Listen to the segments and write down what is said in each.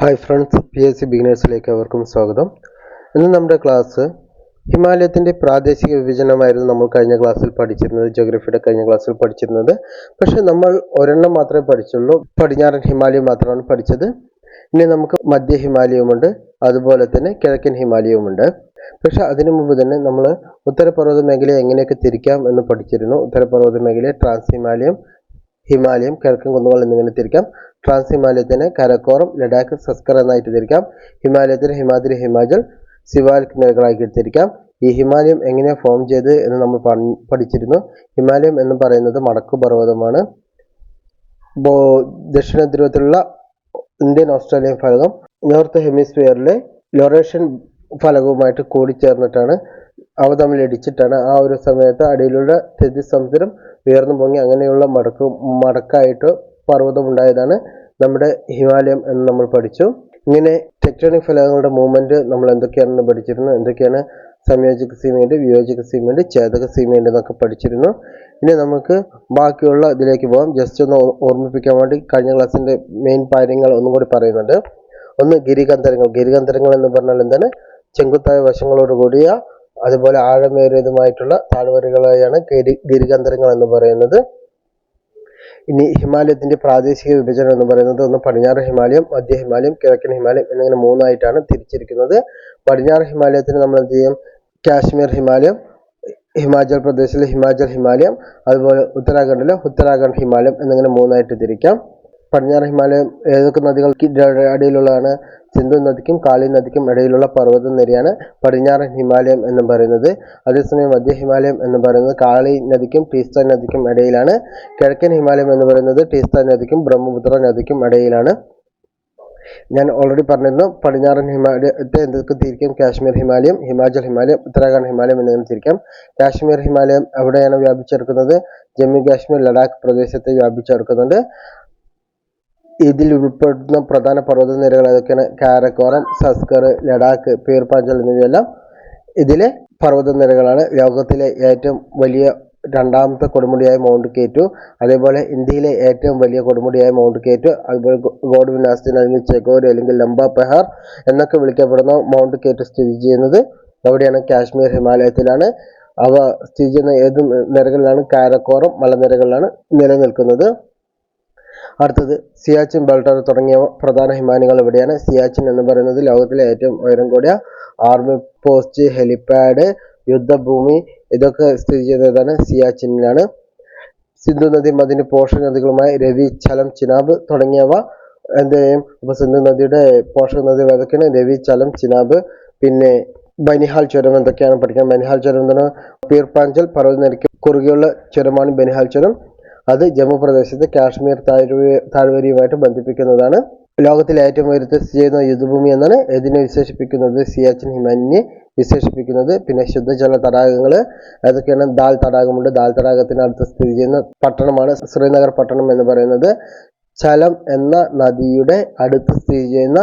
Hi friends, PSC ബിഗിനേഴ്സിലേക്ക് അവർക്കും സ്വാഗതം. ഇന്ന് നമ്മുടെ ക്ലാസ് ഹിമാലയത്തിൻ്റെ പ്രാദേശിക വിഭജനമായിരുന്നു നമ്മൾ കഴിഞ്ഞ ക്ലാസ്സിൽ പഠിച്ചിരുന്നത്, ജോഗ്രഫിയുടെ കഴിഞ്ഞ ക്ലാസ്സിൽ പഠിച്ചിരുന്നത്. പക്ഷേ നമ്മൾ ഒരെണ്ണം മാത്രമേ പഠിച്ചുള്ളൂ, പടിഞ്ഞാറൻ ഹിമാലയം മാത്രമാണ് പഠിച്ചത്. ഇനി നമുക്ക് മധ്യ ഹിമാലയമുണ്ട്, അതുപോലെ തന്നെ കിഴക്കൻ ഹിമാലയവുമുണ്ട്. പക്ഷെ അതിനു മുമ്പ് തന്നെ നമ്മൾ ഉത്തരപർവ്വത മേഖലയെ എങ്ങനെയൊക്കെ തിരിക്കാം എന്ന് പഠിച്ചിരുന്നു. ഉത്തരപർവ്വത മേഖലയെ ട്രാൻസ് ഹിമാലയം, ഹിമാലയം, കിഴക്കൻ കുന്നുകൾ എന്നിങ്ങനെ തിരിക്കാം. ട്രാൻസ് ഹിമാലയത്തിന് കരക്കോറം, ലഡാക്ക്, സസ്കർ എന്നായിട്ട് തിരിക്കാം. ഹിമാലയത്തിന് ഹിമാദ്രി, ഹിമാചൽ, സിവാലിക് നിരകളാക്കി തിരിക്കാം. ഈ ഹിമാലയം എങ്ങനെ ഫോം ചെയ്ത് എന്ന് നമ്മൾ പഠിച്ചിരുന്നു. ഹിമാലയം എന്ന് പറയുന്നത് മടക്കു പർവ്വതമാണ്. ദക്ഷിണ ധ്രുവത്തിലുള്ള ഇന്ത്യൻ ഓസ്ട്രേലിയൻ ഫലകം നോർത്ത് ഹെമിസ്ഫിയറിലെ ലൊറേഷ്യൻ ഫലകവുമായിട്ട് കൂടിച്ചേർന്നിട്ടാണ് അവ തമ്മിൽ ഇടിച്ചിട്ടാണ് ആ ഒരു സമയത്ത് അടിയിലുള്ള സമുദ്രം ഉയർന്നു പൊങ്ങി അങ്ങനെയുള്ള മടക്കായിട്ട് പർവ്വതമുണ്ടായതാണ് നമ്മുടെ ഹിമാലയം എന്ന് നമ്മൾ പഠിച്ചു. ഇങ്ങനെ ടെക്ടോണിക് ഫലകങ്ങളുടെ മൂവ്മെന്റ് നമ്മൾ എന്തൊക്കെയാണെന്ന് പഠിച്ചിരുന്നു. എന്തൊക്കെയാണ് സംയോജക സീമയുണ്ട്, വിയോജക സീമയുണ്ട്, ഛേദക സീമയുണ്ട് എന്നൊക്കെ പഠിച്ചിരുന്നു. ഇനി നമുക്ക് ബാക്കിയുള്ള ഇതിലേക്ക് പോകാം. ജസ്റ്റ് ഒന്ന് ഓർമ്മിപ്പിക്കാൻ വേണ്ടി കഴിഞ്ഞ ക്ലാസ്സിന്റെ മെയിൻ കാര്യങ്ങൾ ഒന്നും കൂടി പറയുന്നുണ്ട്. ഒന്ന് ഗിരികന്ധരങ്ങൾ. ഗിരികന്ധരങ്ങൾ എന്ന് പറഞ്ഞാൽ എന്താണ്? ചെങ്കുത്തായ വശങ്ങളോട് കൂടിയ അതുപോലെ ആഴമേറിയതുമായിട്ടുള്ള താഴ്വരകളെയാണ് ഗിരികന്ധരങ്ങൾ എന്ന് പറയുന്നത്. ഇനി ഹിമാലയത്തിന്റെ പ്രാദേശിക വിഭജനം എന്ന് പറയുന്നത് ഒന്ന് പടിഞ്ഞാറ് ഹിമാലയം, മധ്യ ഹിമാലയം, കിഴക്കൻ ഹിമാലയം എന്നിങ്ങനെ മൂന്നായിട്ടാണ് തിരിച്ചിരിക്കുന്നത്. പടിഞ്ഞാറ് ഹിമാലയത്തിന് നമ്മൾ എന്ത് ചെയ്യും? കാശ്മീർ ഹിമാലയം, ഹിമാചൽ പ്രദേശിലെ ഹിമാചൽ ഹിമാലയം, അതുപോലെ ഉത്തരാഖണ്ഡിലെ ഉത്തരാഖണ്ഡ് ഹിമാലയം എന്നിങ്ങനെ മൂന്നായിട്ട് തിരിക്കാം. പടിഞ്ഞാറ് ഹിമാലയം ഏതൊക്കെ നദികൾക്ക് അടിയിലുള്ളതാണ്? സിന്ധു നദിക്കും കാളി നദിക്കും ഇടയിലുള്ള പർവ്വത നിരയാണ് പടിഞ്ഞാറൻ ഹിമാലയം എന്ന് പറയുന്നത്. അതേസമയം മധ്യ ഹിമാലയം എന്ന് പറയുന്നത് കാളി നദിക്കും ടീസ്ത നദിക്കും ഇടയിലാണ്. കിഴക്കൻ ഹിമാലയം എന്ന് പറയുന്നത് ടീസ്ത നദിക്കും ബ്രഹ്മപുത്ര നദിക്കും ഇടയിലാണ്. ഞാൻ ഓൾറെഡി പറഞ്ഞിരുന്നു പടിഞ്ഞാറൻ ഹിമാലയത്തെ എന്തൊക്കെ തിരിക്കാം? കാശ്മീർ ഹിമാലയം, ഹിമാചൽ ഹിമാലയം, ഉത്തരാഖണ്ഡ് ഹിമാലയം എന്നിങ്ങനെ തിരിക്കാം. കാശ്മീർ ഹിമാലയം എവിടെയാണ് വ്യാപിച്ചെടുക്കുന്നത്? ജമ്മു കാശ്മീർ, ലഡാക്ക് പ്രദേശത്തെ വ്യാപിച്ചെടുക്കുന്നുണ്ട്. ഇതിൽ ഉൾപ്പെടുന്ന പ്രധാന പർവ്വത നിരകൾ ഏതൊക്കെയാണ്? കാരക്കോറം, സസ്കർ, ലഡാക്ക്, പീർപാഞ്ചൽ എന്നിവയെല്ലാം ഇതിലെ പർവ്വത നിരകളാണ്. ലോകത്തിലെ ഏറ്റവും വലിയ രണ്ടാമത്തെ കൊടുമുടിയായ മൗണ്ട് കേറ്റു, അതേപോലെ ഇന്ത്യയിലെ ഏറ്റവും വലിയ കൊടുമുടിയായ മൗണ്ട് കേറ്റു, അതുപോലെ ഗോഡ്വിൻ ആസ്റ്റിൻ അല്ലെങ്കിൽ ചെഗോരി അല്ലെങ്കിൽ ലംബ പെഹാർ എന്നൊക്കെ വിളിക്കപ്പെടുന്ന മൗണ്ട് കേറ്റു സ്ഥിതി ചെയ്യുന്നത് എവിടെയാണ്? കാശ്മീർ ഹിമാലയത്തിലാണ്. അവ സ്ഥിതി ചെയ്യുന്ന ഏത് നിരകളിലാണ്? കാരക്കോറം മലനിരകളിലാണ് നിലനിൽക്കുന്നത്. അടുത്തത് സിയാച്ചിൻ, ബൾട്ടർ തുടങ്ങിയ പ്രധാന ഹിമാനികൾ എവിടെയാണ്? സിയാച്ചിൻ എന്ന് പറയുന്നത് ലോകത്തിലെ ഏറ്റവും ഉയരം കൂടിയ ആർമി പോസ്റ്റ്, ഹെലിപാഡ്, യുദ്ധഭൂമി ഇതൊക്കെ സ്ഥിതി ചെയ്യുന്നതാണ് സിയാച്ചിനിലാണ്. സിന്ധു നദിയും അതിന്റെ പോഷക നദികളുമായ രവി, ചലം, ചിനാബ് തുടങ്ങിയവ എന്ത് ചെയ്യും? അപ്പൊ സിന്ധു നദിയുടെ പോഷക നദികൾ ഏതൊക്കെയാണ്? രവി, ചലം, ചിനാബ്. പിന്നെ ബനിഹാൽ ചുരം എന്തൊക്കെയാണ് പഠിക്കാൻ? ബനിഹാൽ ചുരം എന്താണ്? പീർപാഞ്ചൽ പർവ്വതനിരയ്ക്ക് കുറുകെയുള്ള ചുരമാണ് ബനിഹാൽ ചുരം. അത് ജമ്മു പ്രദേശത്ത് കാശ്മീർ താഴ്വരയുമായിട്ട് ബന്ധിപ്പിക്കുന്നതാണ്. ലോകത്തിലെ ഏറ്റവും ഉയരത്തിൽ സ്ഥിതി ചെയ്യുന്ന യുദ്ധഭൂമി എന്നാണ് ഇതിനെ വിശേഷിപ്പിക്കുന്നത്, സിയാച്ചിൻ ഹിമാനിയെ വിശേഷിപ്പിക്കുന്നത്. പിന്നെ ശുദ്ധജല തടാകങ്ങൾ ഏതൊക്കെയാണ്? ദാൽ തടാകമുണ്ട്. ദാൽ തടാകത്തിന് അടുത്ത് സ്ഥിതി ചെയ്യുന്ന പട്ടണമാണ് ശ്രീനഗർ പട്ടണം എന്ന് പറയുന്നത്. ചലം എന്ന നദിയുടെ അടുത്ത് സ്ഥിതി ചെയ്യുന്ന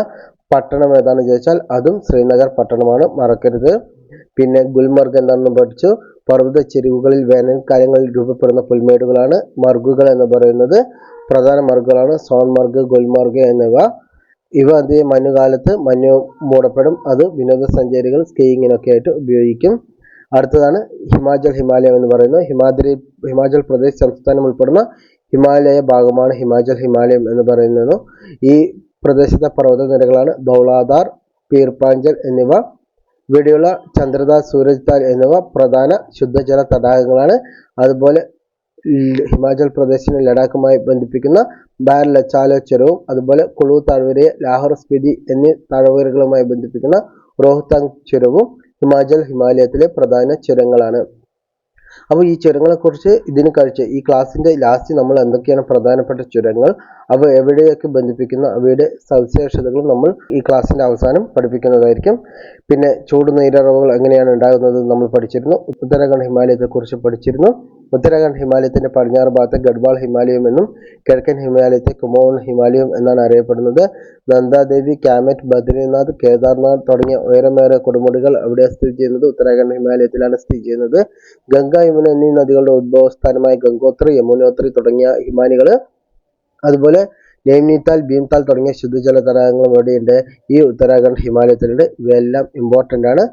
പട്ടണം ഏതാണെന്ന് ചോദിച്ചാൽ അതും ശ്രീനഗർ പട്ടണമാണ്, മറക്കരുത്. പിന്നെ ഗുൽമർഗ് എന്താണെന്ന് പഠിച്ചു. പർവ്വത ചെരിവുകളിൽ വേനൽക്കാലങ്ങളിൽ രൂപപ്പെടുന്ന പുൽമേടുകളാണ് മർഗുകൾ എന്ന് പറയുന്നത്. പ്രധാന മർഗുകളാണ് സോൺമർഗ്, ഗുൽമർഗ് എന്നിവ. ഇവ അധികം മഞ്ഞുകാലത്ത് മഞ്ഞ് മൂടപ്പെടും. അത് വിനോദസഞ്ചാരികൾ സ്കീയിങ്ങിനൊക്കെ ആയിട്ട് ഉപയോഗിക്കും. അടുത്തതാണ് ഹിമാചൽ ഹിമാലയം എന്ന് പറയുന്നത്. ഹിമാചൽ പ്രദേശ് സംസ്ഥാനം ഉൾപ്പെടുന്ന ഹിമാലയ ഭാഗമാണ് ഹിമാചൽ ഹിമാലയം എന്ന് പറയുന്നത്. ഈ പ്രദേശത്തെ പർവ്വത നിരകളാണ് ധൗളാധാർ, പീർപാഞ്ചൽ എന്നിവ. ഇവിടെയുള്ള ചന്ദ്രദാസ്, സൂരജ് താൽ എന്നിവ പ്രധാന ശുദ്ധജല തടാകങ്ങളാണ്. അതുപോലെ ഹിമാചൽ പ്രദേശിനെ ലഡാക്കുമായി ബന്ധിപ്പിക്കുന്ന ബാർലച്ചാലോ ചുരവും അതുപോലെ കുളു താഴ്വരയെ ലാഹോർ, സ്പിതി എന്നീ താഴ്വരകളുമായി ബന്ധിപ്പിക്കുന്ന റോഹ്താങ് ചുരവും ഹിമാചൽ ഹിമാലയത്തിലെ പ്രധാന ചുരങ്ങളാണ്. അപ്പോൾ ഈ ചുരങ്ങളെ കുറിച്ച് ഈ ക്ലാസ്സിന്റെ ലാസ്റ്റ് നമ്മൾ എന്തൊക്കെയാണ് പ്രധാനപ്പെട്ട ചുരങ്ങൾ, അവ എവിടെയൊക്കെ ബന്ധിപ്പിക്കുന്ന അവയുടെ സവിശേഷതകളും നമ്മൾ ഈ ക്ലാസ്സിന്റെ അവസാനം പഠിപ്പിക്കുന്നതായിരിക്കും. പിന്നെ ചൂട് നീരറവുകൾ എങ്ങനെയാണ് ഉണ്ടാകുന്നത് നമ്മൾ പഠിച്ചിരുന്നു. ഉത്തരാഖണ്ഡ് ഹിമാലയത്തെ കുറിച്ച് പഠിച്ചിരുന്നു. ഉത്തരാഖണ്ഡ് ഹിമാലയത്തിന്റെ പടിഞ്ഞാറ് ഭാഗത്തെ ഗഡ്വാൾ ഹിമാലയം എന്നും കിഴക്കൻ ഹിമാലയത്തെ കുമോൺ ഹിമാലയം എന്നാണ് അറിയപ്പെടുന്നത്. നന്ദാദേവി, കാമെറ്റ്, ബദ്രിനാഥ്, കേദാർനാഥ് തുടങ്ങിയ ഉയരമേറിയ കൊടുമുടികൾ അവിടെ സ്ഥിതി ചെയ്യുന്നത് ഉത്തരാഖണ്ഡ് ഹിമാലയത്തിലാണ് സ്ഥിതി ചെയ്യുന്നത്. ഗംഗ, യമുന എന്നീ നദികളുടെ ഉത്ഭവസ്ഥാനമായ ഗംഗോത്രി, യമുനോത്രി തുടങ്ങിയ ഹിമാനികൾ, അതുപോലെ നൈനിതാൽ, ഭീംതാൽ തുടങ്ങിയ ശുദ്ധജല തടാകങ്ങളും എവിടെയുണ്ട്? ഈ ഉത്തരാഖണ്ഡ് ഹിമാലയത്തിലുണ്ട്. ഇവയെല്ലാം ഇമ്പോർട്ടൻ്റ് ആണ്.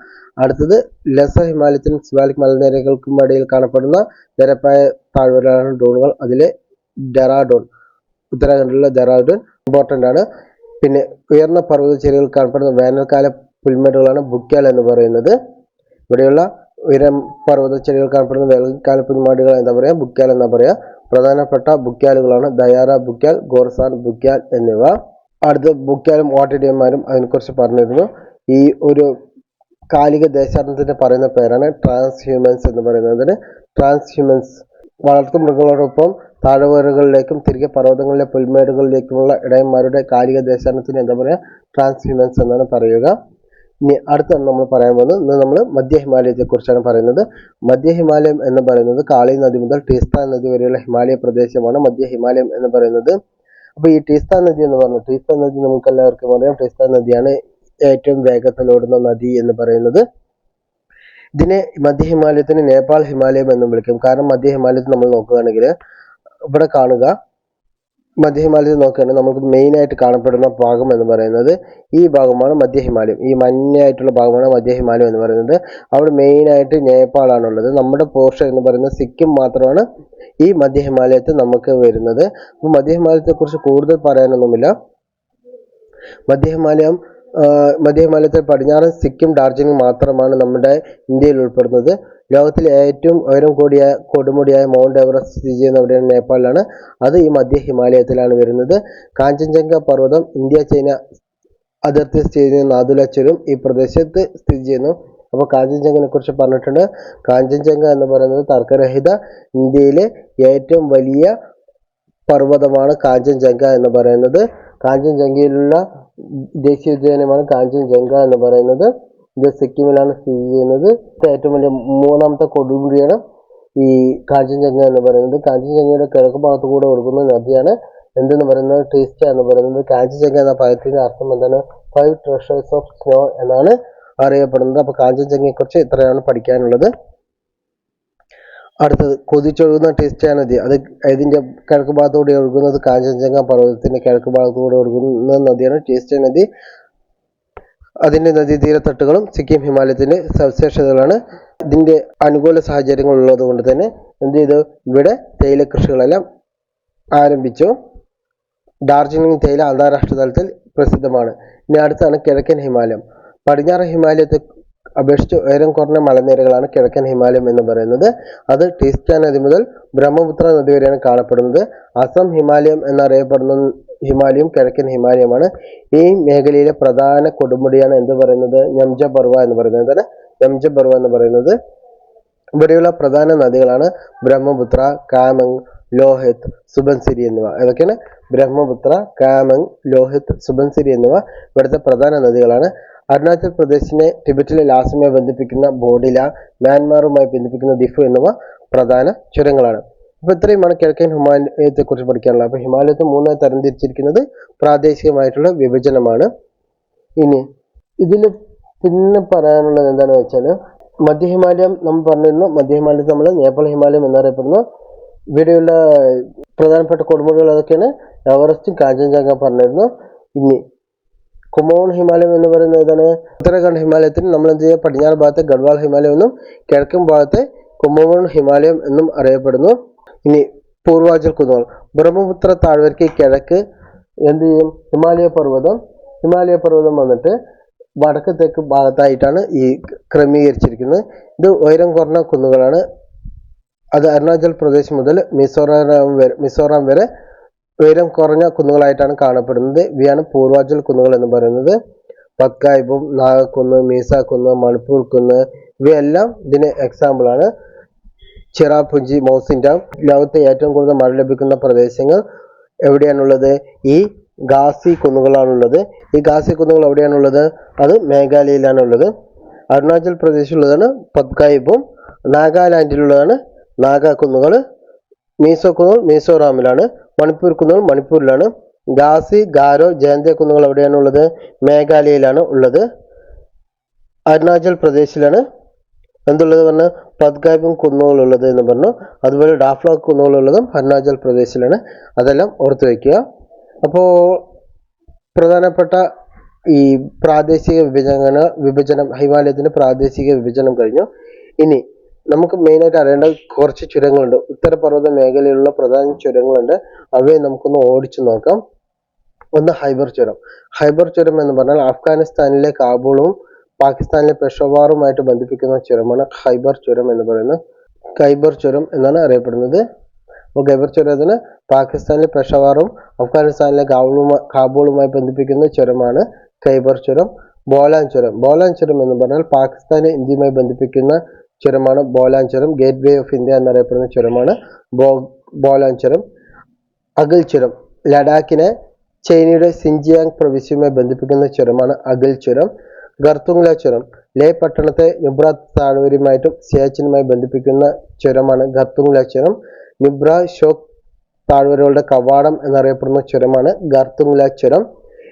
അടുത്തത് ലെസർ ഹിമാലയത്തിനും സിവാലിക് മലനിരകൾക്കും ഇടയിൽ കാണപ്പെടുന്ന നിരപ്പായ താഴ്വരകളാണ് ഡൂണുകൾ. അതിലെ ഡെറാഡൂൺ, ഉത്തരാഖണ്ഡിലുള്ള ഡെറാഡൂൺ ഇമ്പോർട്ടൻ്റ് ആണ്. പിന്നെ ഉയർന്ന പർവ്വതചെരികൾ കാണപ്പെടുന്ന വേനൽക്കാല പുൽമേടുകളാണ് ബുക്യാൽ എന്ന് പറയുന്നത്. ഇവിടെയുള്ള പർവ്വതച്ചെടികൾ കാണപ്പെടുന്ന വേനൽക്കാല പുൽമേടുകൾ എന്താ പറയുക? ബുക്യാൽ എന്നാ പറയുക. പ്രധാനപ്പെട്ട ബുക്യാലുകളാണ് ദയാറ ബുക്യാൽ, ഗോർസാൻ ബുക്യാൽ എന്നിവ. അടുത്ത ബുക്യാലും ഓട്ടിഡിയന്മാരും അതിനെക്കുറിച്ച് പറഞ്ഞിരുന്നു. ഈ ഒരു കാലിക ദേശാടനത്തിന് പറയുന്ന പേരാണ് ട്രാൻസ്ഹ്യൂമൻസ് എന്ന് പറയുന്നതിന്. ട്രാൻസ്ഹ്യൂമൻസ് വളർത്തു മൃഗങ്ങളോടൊപ്പം താഴ്വരകളിലേക്കും തിരികെ പർവ്വതങ്ങളിലെ പുൽമേടുകളിലേക്കുമുള്ള ഇടയന്മാരുടെ കാലിക ദേശാടനത്തിന് എന്താ പറയുക? ട്രാൻസ്ഹ്യൂമൻസ് എന്നാണ് പറയുക. ഇനി അടുത്താണ് നമ്മൾ പറയാൻ പോകുന്നത്. ഇന്ന് നമ്മൾ മധ്യ ഹിമാലയത്തെ കുറിച്ചാണ് പറയുന്നത്. മധ്യ ഹിമാലയം എന്ന് പറയുന്നത് കാളി നദി മുതൽ ടീസ്ത നദി വരെയുള്ള ഹിമാലയ പ്രദേശമാണ് മധ്യ ഹിമാലയം എന്ന് പറയുന്നത്. അപ്പോൾ ഈ ടീസ്ത നദി എന്ന് പറഞ്ഞു, ടീസ്ത നദി നമുക്ക് എല്ലാവർക്കും അറിയാം. ടീസ്ത നദിയാണ് ഏറ്റവും വേഗത്തിലോടുന്ന നദി എന്ന് പറയുന്നത്. ഇതിനെ മധ്യ ഹിമാലയത്തിന് നേപ്പാൾ ഹിമാലയം എന്നും വിളിക്കും. കാരണം മധ്യ ഹിമാലയത്തിൽ നമ്മൾ നോക്കുകയാണെങ്കിൽ ഇവിടെ കാണുക, മധ്യ ഹിമാലയത്തിൽ നോക്കുകയാണെങ്കിൽ നമുക്ക് മെയിനായിട്ട് കാണപ്പെടുന്ന ഭാഗം എന്ന് പറയുന്നത് ഈ ഭാഗമാണ് മധ്യ ഹിമാലയം. ഈ മഞ്ഞായിട്ടുള്ള ഭാഗമാണ് മധ്യ ഹിമാലയം എന്ന് പറയുന്നത്. അവിടെ മെയിനായിട്ട് നേപ്പാളാണുള്ളത്. നമ്മുടെ പോർഷൻ എന്ന് പറയുന്നത് സിക്കിം മാത്രമാണ് ഈ മധ്യ ഹിമാലയത്തിൽ നമുക്ക് വരുന്നത്. അപ്പോൾ മധ്യ ഹിമാലയത്തെ കുറിച്ച് കൂടുതൽ പറയാനൊന്നുമില്ല. മധ്യ ഹിമാലയത്തിൽ പടിഞ്ഞാറൻ സിക്കിം, ഡാർജിലിംഗ് മാത്രമാണ് നമ്മുടെ ഇന്ത്യയിൽ ഉൾപ്പെടുന്നത്. ലോകത്തിലെ ഏറ്റവും ഉയരം കൂടിയ കൊടുമുടിയായ മൗണ്ട് എവറസ്റ്റ് സ്ഥിതി ചെയ്യുന്ന എവിടെയാണ്? നേപ്പാളിലാണ്. അത് ഈ മധ്യ ഹിമാലയത്തിലാണ് വരുന്നത്. കാഞ്ചൻജംഗ പർവ്വതം ഇന്ത്യ ചൈന അതിർത്തി സ്ഥിതി ചെയ്യുന്ന നാഥുല ചുരം ഈ പ്രദേശത്ത് സ്ഥിതി ചെയ്യുന്നു. അപ്പോൾ കാഞ്ചൻജംഗനെ കുറിച്ച് പറഞ്ഞിട്ടുണ്ട്. കാഞ്ചൻജംഗ എന്ന് പറയുന്നത് തർക്കരഹിത ഇന്ത്യയിലെ ഏറ്റവും വലിയ പർവ്വതമാണ് കാഞ്ചൻജംഗ എന്ന് പറയുന്നത്. കാഞ്ചൻജംഗയിലുള്ള ദേശീയോദ്യാനമാണ് കാഞ്ചൻജംഗ എന്ന് പറയുന്നത്. ഇത് സിക്കിമിലാണ് സ്ഥിതി ചെയ്യുന്നത്. ഏറ്റവും വലിയ മൂന്നാമത്തെ കൊടുമുടിയാണ് ഈ കാഞ്ചൻജംഗ എന്ന് പറയുന്നത്. കാഞ്ചൻജംഗയുടെ കിഴക്ക് ഭാഗത്ത് കൂടെ ഒഴുകുന്ന നദിയാണ് എന്തെന്ന് പറയുന്നത്? ടീസ്റ്റ എന്ന് പറയുന്നത്. കാഞ്ചൻജംഗ എന്ന പദത്തിന്റെ അർത്ഥം എന്താണ്? 5 treasures of snow എന്നാണ് അറിയപ്പെടുന്നത്. അപ്പോൾ കാഞ്ചൻജംഗയെ കുറിച്ച് ഇത്രയാണ് പഠിക്കാനുള്ളത്. അടുത്തത് കുതിച്ചൊഴുകുന്ന ടീസ്റ്റ നദി. അത് ഇതിന്റെ കിഴക്ക് ഭാഗത്തുകൂടി ഒഴുകുന്നത് കാഞ്ചൻജംഗ പർവ്വതത്തിന്റെ കിഴക്ക് ഭാഗത്തുകൂടി ഒഴുകുന്ന നദിയാണ് ടീസ്റ്റ നദി. അതിന്റെ നദീതീരത്തട്ടുകളും സിക്കിം ഹിമാലയത്തിന്റെ സവിശേഷതകളാണ്. ഇതിന്റെ അനുകൂല സാഹചര്യങ്ങൾ ഉള്ളത് കൊണ്ട് തന്നെ എന്ത് ചെയ്തു? ഇവിടെ തേയില കൃഷികളെല്ലാം ആരംഭിച്ചു. ഡാർജിലിംഗ് തേയില അന്താരാഷ്ട്ര തലത്തിൽ പ്രസിദ്ധമാണ്. ഇനി അടുത്താണ് കിഴക്കൻ ഹിമാലയം. പടിഞ്ഞാറൻ ഹിമാലയത്തെ അപേക്ഷിച്ച് ഉയരം കുറഞ്ഞ മലനിരകളാണ് കിഴക്കൻ ഹിമാലയം എന്ന് പറയുന്നത്. അത് ടീസ്റ്റ നദി മുതൽ ബ്രഹ്മപുത്ര നദി വരെയാണ് കാണപ്പെടുന്നത്. അസം ഹിമാലയം എന്നറിയപ്പെടുന്ന ഹിമാലയം കിഴക്കൻ ഹിമാലയമാണ്. ഈ മേഖലയിലെ പ്രധാന കൊടുമുടിയാണ് എന്ത് പറയുന്നത്? ഞംജ പർവ എന്ന് പറയുന്നത്. എന്താണ് ഞംജ പർവ എന്ന് പറയുന്നത്? ഇവിടെയുള്ള പ്രധാന നദികളാണ് ബ്രഹ്മപുത്ര, കാമങ്, ലോഹിത്, സുബൻസിരി എന്നിവ. ഏതൊക്കെയാണ്? ബ്രഹ്മപുത്ര, കാമങ്, ലോഹിത്, സുബൻസിരി എന്നിവ ഇവിടുത്തെ പ്രധാന നദികളാണ്. അരുണാചൽ പ്രദേശിനെ ടിബറ്റിലെ ലാസുമായി ബന്ധിപ്പിക്കുന്ന ബോഡില, മ്യാൻമാറുമായി ബന്ധിപ്പിക്കുന്ന ദിഫു എന്നിവ പ്രധാന ചുരങ്ങളാണ്. അപ്പോൾ ഇത്രയുമാണ് കിഴക്കൻ ഹിമാലയത്തെ കുറിച്ച് പഠിക്കാനുള്ളത്. അപ്പോൾ ഹിമാലയത്തെ മൂന്നായി തരംതിരിച്ചിരിക്കുന്നത് പ്രാദേശികമായിട്ടുള്ള വിഭജനമാണ്. ഇനി ഇതിൽ പിന്നെ പറയാനുള്ളത് എന്താണെന്ന് വെച്ചാൽ മധ്യ ഹിമാലയം നമ്മൾ പറഞ്ഞിരുന്നു. മധ്യ ഹിമാലയത്തിൽ നമ്മൾ നേപ്പാൾ ഹിമാലയം എന്നറിയപ്പെടുന്നു. ഇവിടെയുള്ള പ്രധാനപ്പെട്ട കൊടുമുടികൾ അതൊക്കെയാണ് എവറസ്റ്റും കാഞ്ചൻജംഗ പറഞ്ഞിരുന്നു. ഇനി കുമോൺ ഹിമാലയം എന്ന് പറയുന്നത് ഏതാണ്? ഉത്തരാഖണ്ഡ് ഹിമാലയത്തിന് നമ്മൾ എന്ത് ചെയ്യുക? പടിഞ്ഞാറ് ഭാഗത്തെ ഗഡ്വാൾ ഹിമാലയം എന്നും കിഴക്കൻ ഭാഗത്തെ കുമോൺ ഹിമാലയം എന്നും അറിയപ്പെടുന്നു. ഇനി പൂർവാചൽ കുന്നുകൾ. ബ്രഹ്മപുത്ര താഴ്വരയ്ക്ക് കിഴക്ക് എന്ത് ചെയ്യും? ഹിമാലയ പർവ്വതം വന്നിട്ട് വടക്ക് തെക്ക് ഭാഗത്തായിട്ടാണ് ഈ ക്രമീകരിച്ചിരിക്കുന്നത്. ഇത് ഉയരം കുറഞ്ഞ കുന്നുകളാണ്. അത് അരുണാചൽ പ്രദേശ് മുതൽ മിസോറാം വരെ ഉയരം കുറഞ്ഞ കുന്നുകളായിട്ടാണ് കാണപ്പെടുന്നത്. ഇവയാണ് പൂർവാചൽ കുന്നുകൾ എന്ന് പറയുന്നത്. പത്കായ്ബും, നാഗക്കുന്ന്, മീസാക്കുന്ന്, മണിപ്പൂർ കുന്ന് ഇവയെല്ലാം ഇതിന് എക്സാമ്പിളാണ്. ചിറാപുഞ്ചി, മൗസിൻഡാം. ലോകത്തെ ഏറ്റവും കൂടുതൽ മഴ ലഭിക്കുന്ന പ്രദേശങ്ങൾ എവിടെയാണുള്ളത്? ഈ ഖാസി കുന്നുകളാണുള്ളത്. ഈ ഖാസി കുന്നുകൾ എവിടെയാണുള്ളത്? അത് മേഘാലയയിലാണുള്ളത്. അരുണാചൽ പ്രദേശിലുള്ളതാണ് പത്കായ്ബും, നാഗാലാൻഡിലുള്ളതാണ് നാഗ കുന്നുകൾ. മീസോ കുന്നുകൾ മിസോറാമിലാണ്. മണിപ്പൂർ കുന്നുകൾ മണിപ്പൂരിലാണ്. ഖാസി, ഗാരോ, ജയന്തിയ കുന്നുകൾ എവിടെയാണുള്ളത്? മേഘാലയയിലാണ് ഉള്ളത്. അരുണാചൽ പ്രദേശിലാണ് എന്തുള്ളത് പറഞ്ഞ പത്കായ്ബും കുന്നുകളുള്ളത് എന്ന് പറഞ്ഞു. അതുപോലെ ഡാഫ്ലോക്ക് കുന്നുകളുള്ളതും അരുണാചൽ പ്രദേശിലാണ്. അതെല്ലാം ഓർത്ത് വയ്ക്കുക. അപ്പോൾ പ്രധാനപ്പെട്ട ഈ പ്രാദേശിക വിഭജനം ഹിമാലയത്തിന്റെ പ്രാദേശിക വിഭജനം കഴിഞ്ഞു. ഇനി നമുക്ക് മെയിനായിട്ട് അറിയേണ്ട കുറച്ച് ചുരങ്ങളുണ്ട്. ഉത്തരപർവ്വത മേഖലയിലുള്ള പ്രധാന ചുരങ്ങളുണ്ട്. അവയെ നമുക്കൊന്ന് ഓടിച്ചു നോക്കാം. ഒന്ന് ഹൈബർ ചുരം. ഹൈബർ ചുരം എന്ന് പറഞ്ഞാൽ അഫ്ഗാനിസ്ഥാനിലെ കാബൂളും പാകിസ്ഥാനിലെ പെഷവാറുമായിട്ട് ബന്ധിപ്പിക്കുന്ന ചുരമാണ് ഹൈബർ ചുരം എന്ന് പറയുന്നത്. ഖൈബർ ചുരം എന്നാണ് അറിയപ്പെടുന്നത്. അപ്പോൾ ഖൈബർ ചുരത്തിന് പാകിസ്ഥാനിലെ പെഷവാറും അഫ്ഗാനിസ്ഥാനിലെ കാബൂളുമായി ബന്ധിപ്പിക്കുന്ന ചുരമാണ് ഖൈബർ ചുരം. ബോലാൻ ചുരം. ബോലാൻ ചുരം എന്ന് പറഞ്ഞാൽ പാകിസ്ഥാനെ ഇന്ത്യയുമായി ബന്ധിപ്പിക്കുന്ന ചുരമാണ് ബോലാൻ ചുരം. ഗേറ്റ് വേ ഓഫ് ഇന്ത്യ എന്നറിയപ്പെടുന്ന ചുരമാണ് ബോലാൻ ചുരം. അഗൽ ചുരം. ലഡാക്കിനെ ചൈനയുടെ സിൻജിയാങ് പ്രവിശ്യയുമായി ബന്ധിപ്പിക്കുന്ന ചുരമാണ് അഗൽ ചുരം. ഗർത്തുങ്ല ചുരം. ലേ പട്ടണത്തെ നുബ്ര താഴ്വരയുമായിട്ടും സിയാച്ചിനുമായി ബന്ധിപ്പിക്കുന്ന ചുരമാണ് ഗർത്തുങ്ല ചുരം. നുബ്ര ഷോക്ക് താഴ്വരകളുടെ കവാടം എന്നറിയപ്പെടുന്ന ചുരമാണ് ഗർത്തുങ്ല ചുരം.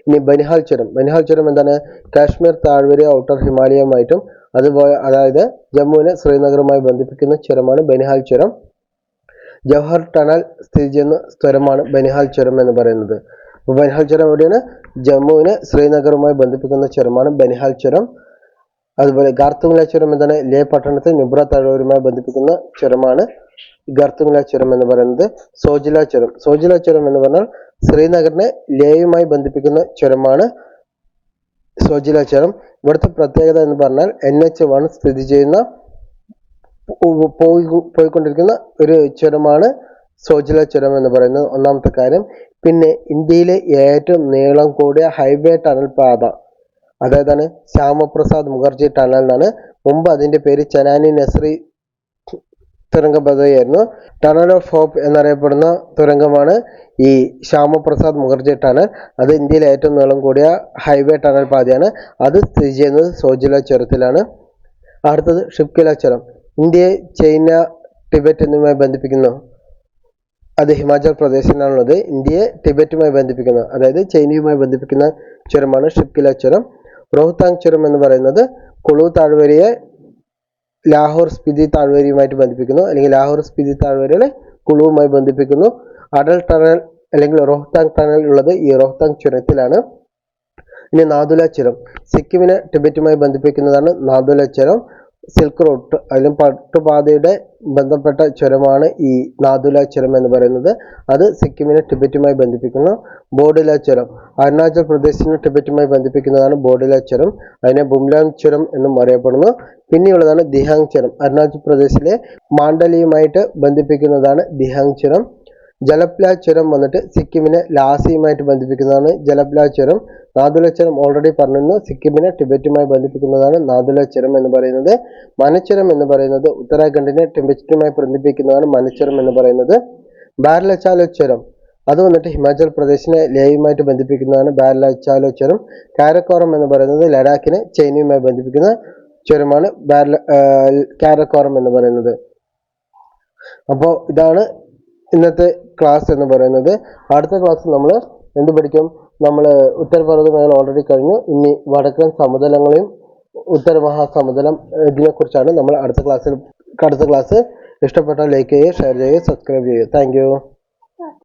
ഇനി ബനിഹാൽ ചുരം. ബനിഹാൽ ചുരം എന്താണ്? കാശ്മീർ താഴ്വര ഔട്ടർ ഹിമാലയമായിട്ടും അതുപോലെ അതായത് ജമ്മുവിനെ ശ്രീനഗറുമായി ബന്ധിപ്പിക്കുന്ന ചുരമാണ് ബനിഹാൽ ചുരം. ജവഹർ ടണൽ സ്ഥിതി ചെയ്യുന്ന സ്ഥലമാണ് ബനിഹാൽ ചുരം എന്ന് പറയുന്നത്. അപ്പോൾ ബനിഹാൽ ചുരം എവിടെയാണ്? ജമ്മുവിനെ ശ്രീനഗറുമായി ബന്ധിപ്പിക്കുന്ന ചുരമാണ് ബനിഹാൽ ചുരം. അതുപോലെ ഗാർത്തുങ്ല ചുരം എന്താണ്? ലേ പട്ടണത്തെ നുബ്ര താഴ്വരയുമായി ബന്ധിപ്പിക്കുന്ന ചുരമാണ് ഗാർത്തുങ്ല ചുരം എന്ന് പറയുന്നത്. സോജില ചുരം. സോജില ചുരം എന്ന് പറഞ്ഞാൽ ശ്രീനഗറിനെ ലേയുമായി ബന്ധിപ്പിക്കുന്ന ചുരമാണ് സോജില ചുരം. ഇവിടുത്തെ പ്രത്യേകത എന്ന് പറഞ്ഞാൽ NH1 സ്ഥിതി ചെയ്യുന്ന പോയിക്കൊണ്ടിരിക്കുന്ന ഒരു ചുരമാണ് സോജില ചുരം എന്ന് പറയുന്നത്. ഒന്നാമത്തെ കാര്യം. പിന്നെ ഇന്ത്യയിലെ ഏറ്റവും നീളം കൂടിയ ഹൈവേ ടണൽ പാത അതായതാണ് ശ്യാമപ്രസാദ് മുഖർജി ടണൽ എന്നാണ്. മുമ്പ് അതിന്റെ പേര് ചനാനി നസ്രി തുരങ്കപാതയായിരുന്നു. ടണൽ ഓഫ് ഹോപ്പ് എന്നറിയപ്പെടുന്ന തുരങ്കമാണ് ഈ ശ്യാമപ്രസാദ് മുഖർജി ടണൽ. അത് ഇന്ത്യയിലെ ഏറ്റവും നീളം കൂടിയ ഹൈവേ ടണൽ പാതയാണ്. അത് സ്ഥിതി ചെയ്യുന്നത് സോജില ചുരത്തിലാണ്. അടുത്തത് ഷിപ്കില ചുരം. ഇന്ത്യയെ ചൈന ടിബറ്റ് എന്നിവയുമായി ബന്ധിപ്പിക്കുന്നു. അത് ഹിമാചൽ പ്രദേശിലാണുള്ളത്. ഇന്ത്യയെ ടിബറ്റുമായി ബന്ധിപ്പിക്കുന്ന അതായത് ചൈനയുമായി ബന്ധിപ്പിക്കുന്ന ചുരമാണ് ഷിപ്കില ചുരം. റോഹ്താങ് ചുരം എന്ന് പറയുന്നത് കുളു താഴ്വരയെ ലാഹോർ സ്പിതി താഴ്വരയുമായിട്ട് ബന്ധിപ്പിക്കുന്നു, അല്ലെങ്കിൽ ലാഹോർ സ്പിതി താഴ്വരയെ കുളുവുമായി ബന്ധിപ്പിക്കുന്നു. അടൽ ടണൽ അല്ലെങ്കിൽ റോഹ്താങ് ടണൽ ഉള്ളത് ഈ റോഹ്താങ് ചുരത്തിലാണ്. ഇനി നാഥുല ചുരം. സിക്കിമിനെ ടിബറ്റുമായി ബന്ധിപ്പിക്കുന്നതാണ് നാഥുല ചുരം. സിൽക്ക് റൂട്ട് അതിലും പട്ടുപാതയുടെ ബന്ധപ്പെട്ട ചുരമാണ് ഈ നാഥുല ചുരം എന്ന് പറയുന്നത്. അത് സിക്കിമിനെ ടിബറ്റുമായി ബന്ധിപ്പിക്കുന്നു. ബോഡില ചുരം. അരുണാചൽ പ്രദേശിനെ ടിബറ്റുമായി ബന്ധിപ്പിക്കുന്നതാണ് ബോഡില ചുരം. അതിനെ ബുംലാങ് ചുരം എന്നും അറിയപ്പെടുന്നു. പിന്നെയുള്ളതാണ് ദിഹാങ് ചുരം. അരുണാചൽ പ്രദേശിലെ മാണ്ഡലിയുമായിട്ട് ബന്ധിപ്പിക്കുന്നതാണ് ദിഹാങ് ചുരം. ജലപ്ല ചുരം വന്നിട്ട് സിക്കിമിനെ ലാസിയുമായിട്ട് ബന്ധിപ്പിക്കുന്നതാണ് ജലപ്ല ചുരം. നാഥുല ചുരം ഓൾറെഡി പറഞ്ഞിരുന്നു, സിക്കിമിനെ ടിബറ്റുമായി ബന്ധിപ്പിക്കുന്നതാണ് നാഥുല ചുരം എന്ന് പറയുന്നത്. മനച്ചുരം എന്ന് പറയുന്നത് ഉത്തരാഖണ്ഡിനെ ടിബറ്റുമായി ബന്ധിപ്പിക്കുന്നതാണ് മനച്ചുരം എന്ന് പറയുന്നത്. ബാരലച്ചാലോ ചുരം അത് വന്നിട്ട് ഹിമാചൽ പ്രദേശിനെ ലേയുമായിട്ട് ബന്ധിപ്പിക്കുന്നതാണ് ബാരലച്ചാലോ ചുരം. കാരക്കോറം എന്ന് പറയുന്നത് ലഡാക്കിനെ ചൈനയുമായി ബന്ധിപ്പിക്കുന്ന ചുരമാണ് കാരക്കോറം എന്ന് പറയുന്നത്. അപ്പോൾ ഇതാണ് ഇന്നത്തെ ക്ലാസ് എന്ന് പറയുന്നത്. അടുത്ത ക്ലാസ് നമ്മൾ എന്ത് പഠിക്കും? നമ്മൾ ഉത്തരപർവ്വത മേഖല ഓൾറെഡി കഴിഞ്ഞു. ഇനി വടക്കൻ സമതലങ്ങളെയും ഉത്തര മഹാസമുദ്രം ഇതിനെക്കുറിച്ചാണ് നമ്മൾ അടുത്ത ക്ലാസ്. ഇഷ്ടപ്പെട്ടാൽ ലൈക്ക് ചെയ്യുക, ഷെയർ ചെയ്യുക, സബ്സ്ക്രൈബ് ചെയ്യുക. താങ്ക്